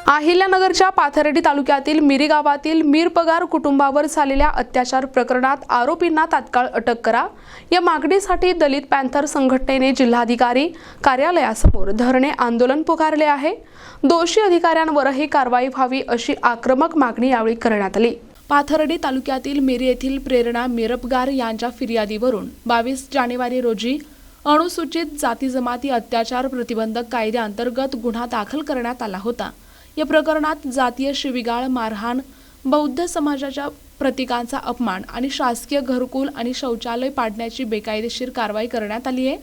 अहिल्यानगरच्या पाथर्डी तालुक्यातील मिरी गावातील मीर पगार कुटुंबावर झालेल्या अत्याचार प्रकरणात आरोपींना तात्काळ अटक करा या मागणीसाठी दलित पॅंथर संघटनेने जिल्हाधिकारी कार्यालयासमोर धरणे आंदोलन पुकारले आहे। दोषी अधिकाऱ्यांवरही कारवाई व्हावी अशी आक्रमक मागणी यावेळी करण्यात आली। पाथर्डी तालुक्यातील मिरी येथील प्रेरणा मिरपगार यांच्या फिर्यादीवरून 22 जानेवारी रोजी अनुसूचित जाती जमाती अत्याचार प्रतिबंधक कायद्याअंतर्गत गुन्हा दाखल करण्यात आला होता। या प्रकरणात जातीय शिवीगाळ, मारहाण, बौद्ध समाजाच्या प्रतीकांचा अपमान आणि शासकीय घरकुल आणि शौचालय पाडण्याची बेकायदेशीर कारवाई करण्यात आली आहे।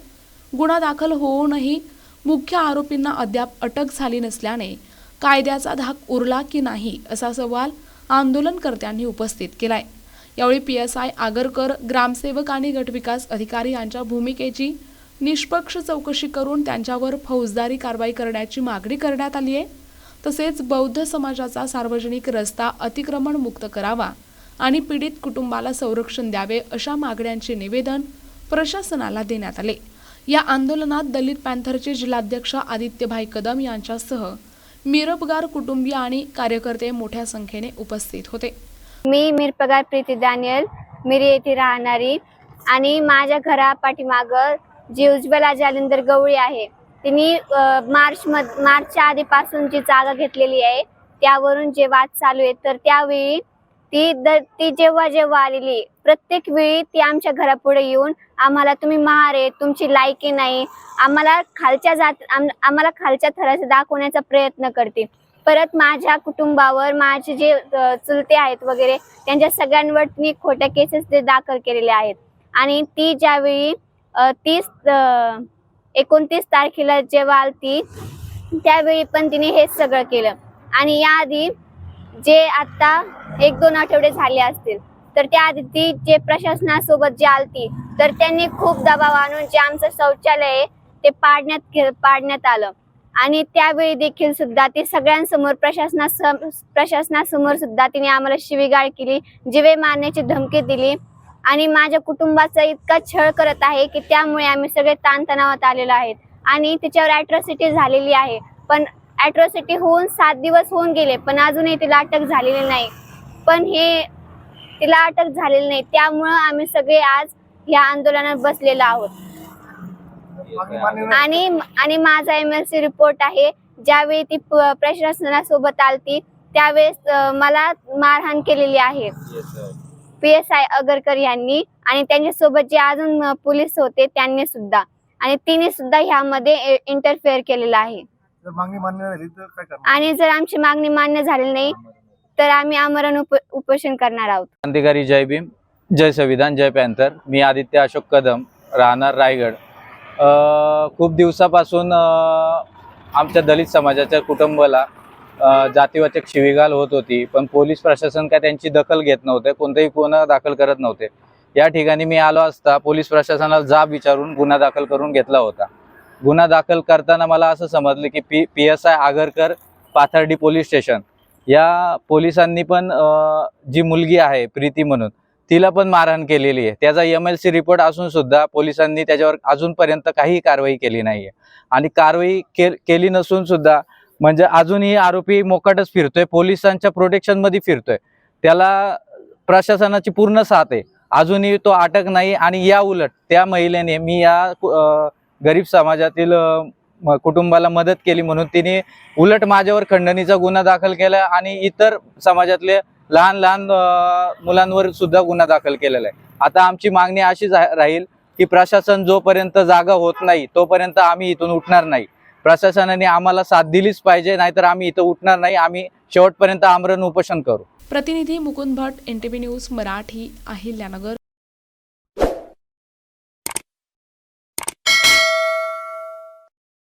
गुन्हा दाखल होऊनही मुख्य आरोपींना अद्याप अटक झाली नसल्याने कायद्याचा धाक उरला की नाही असा सवाल आंदोलनकर्त्यांनी उपस्थित केलाय। यावेळी PSI आगरकर, ग्रामसेवक आणि गटविकास अधिकारी यांच्या भूमिकेची निष्पक्ष चौकशी करून त्यांच्यावर फौजदारी कारवाई करण्याची मागणी करण्यात आली आहे। तसेच बौद्ध समाजाचा सार्वजनिक रस्ता अतिक्रमण मुक्त करावा आणि पीडित कुटुंबाला संरक्षण द्यावे अशा मागण्यांचे निवेदन प्रशासनाला देण्यात आले। या आंदोलनात दलित पॅंथरचे जिल्हाध्यक्ष आदित्यभाई कदम यांच्यासह मिरपगार कुटुंबीय आणि कार्यकर्ते मोठ्या संख्येने उपस्थित होते। मी मिरपगार प्रीती दानियल, मिरी येथे राहणारी आणि माझ्या घरा पाठीमागं जी उज्ज्वला जालिंदर गवळी आहे तिने मार्चच्या आधीपासून जी जागा घेतलेली आहे त्यावरून जे वाद चालू आहे, तर त्यावेळी ती जेव्हा आलेली प्रत्येक वेळी ती आमच्या घरापुढे येऊन आम्हाला तुम्ही महार आहे, तुमची लायकी नाही, आम्हाला खालच्या थराचे दाखवण्याचा प्रयत्न करते। परत माझ्या कुटुंबावर माझे जे चुलते आहेत वगैरे त्यांच्या सगळ्यांवर तिने खोट्या केसेस दाखल केलेल्या आहेत। आणि ती ज्यावेळी 29 तारखेला जेव्हा आलती त्यावेळी पण तिने हेच सगळं केलं। आणि याआधी जे आता 1-2 आठवडे झाले असतील तर त्याआधी ती जे प्रशासनासोबत जे आलती तर त्यांनी खूप दबाव आणून जे आमचं शौचालय आहे ते पाडण्यात आलं। आणि त्यावेळी देखील सुद्धा ती सगळ्यांसमोर प्रशासनासमोर सुद्धा तिने आम्हाला शिवीगाळ केली, जीवे मारण्याची धमकी दिली आणि माझ्या कुटुंबाचा इतका छळ करत आहे की त्यामुळे आम्ही सगळे ताणतणावात आलेलो आहेत। आणि तिच्यावर ॲट्रॉसिटी झालेली आहे, पण ॲट्रॉसिटी होऊन 7 दिवस होऊन गेले पण अजूनही तिला अटक झालेली नाही। तिला अटक झालेली नाही, त्यामुळं आम्ही सगळे आज या आंदोलनात बसलेलो आहोत। आणि माझा MLC रिपोर्ट आहे, ज्यावेळी ती प्रशासनासोबत आलती त्यावेळेस मला मारहाण केलेली आहे PSI आगरकर यांनी आणि त्यांच्यासोबत जे अजून पोलीस होते त्यांनी सुद्धा, आणि तिने सुद्धा ह्यामध्ये इंटरफेअर केलेला आहे। आणि जर आमची मागणी मान्य झाली नाही तर आम्ही आमरण उपोषण करणार आहोत। क्रांतिकारी जय भीम, जय संविधान, जय पॅंथर। मी आदित्य अशोक कदम, राहणार रायगड। खूप दिवसापासून आमच्या दलित समाजाच्या कुटुंबाला जातीवाचक शिवीगाळ होत होती, पण पोलीस प्रशासन काय त्यांची दखल घेत नव्हते, कोणतेही गुन्हा दाखल करत नव्हते। या ठिकाणी मी आलो असता पोलीस प्रशासनाला जाब विचारून गुन्हा दाखल करून घेतला होता। गुन्हा दाखल करताना मला असं समजलं की PSI Agarkar, Pathardi police station या पोलिसांनी पण जी मुलगी आहे प्रीती म्हणून तिला पण मारहाण केलेली आहे। त्याचा MLC रिपोर्ट असून सुद्धा पोलिसांनी त्याच्यावर अजूनपर्यंत काही कारवाई केली नाहीये। आणि कारवाई केली नसून सुद्धा म्हणजे अजूनही आरोपी मोकाटच फिरतोय, पोलिसांच्या प्रोटेक्शन मध्ये फिरतोय, त्याला प्रशासनाची पूर्ण साथ आहे, अजूनही तो अटक नाही। आणि या उलट त्या महिलेने मी या गरीब समाजातील कुटुंबाला मदत केली म्हणून तिने उलट माझ्यावर खंडणीचा गुन्हा दाखल केला आणि इतर समाजातले लहान मुलांवर सुद्धा गुन्हा दाखल केलेला आहे। आता आमची मागणी अशीच राहील की प्रशासन जोपर्यंत जागा होत नाही तोपर्यंत आम्ही इथून उठणार नाही। प्रशासनाने आम्हाला साथ दिलीच पाहिजे, नाहीतर आम्ही इथं उठणार नाही, आम्ही शेवटपर्यंत आमरण उपोषण करू। प्रतिनिधी मुकुंद भट, NTV न्यूज मराठी, अहिल्यानगर।